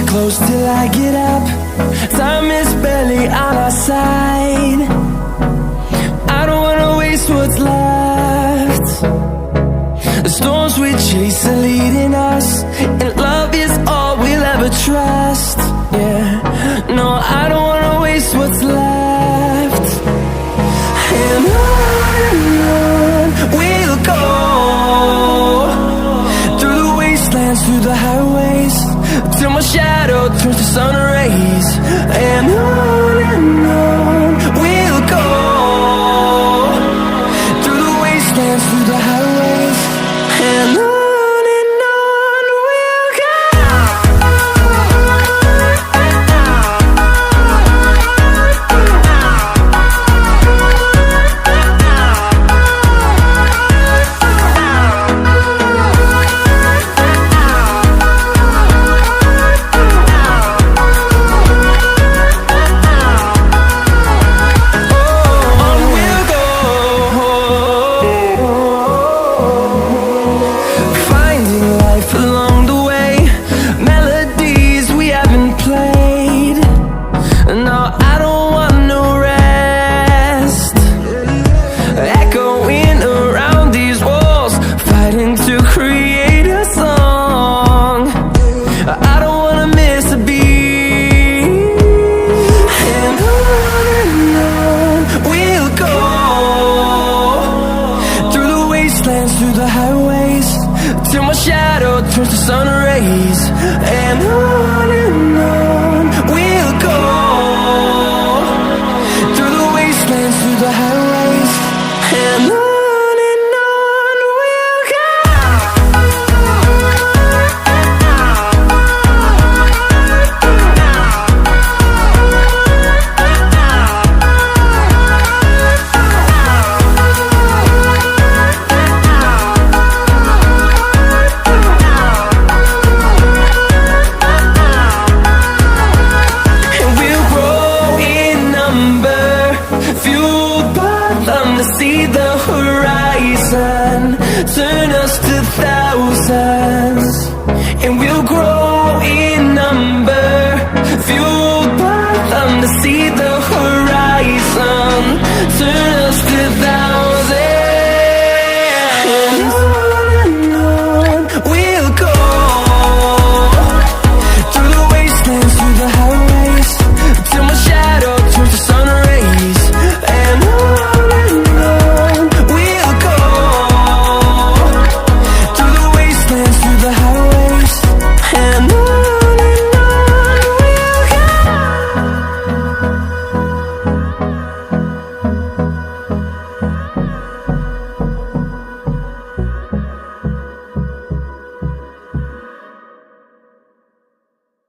close till I get up. Time is barely on our side. I don't wanna waste what's left. The storms we chase are leading us, and love is all we'll ever trust. Yeah, no, I don't wanna waste what's left. And on we'll go, through the wastelands, through the highways, till my shadow turns to sun rays. And on we'll go, through the wastelands, through the highways, and on we'll go. Through the highways, till my shadow turns to sun rays. And on we'll go, through the wastelands, through the highways, and on we'll go. See the horizon turn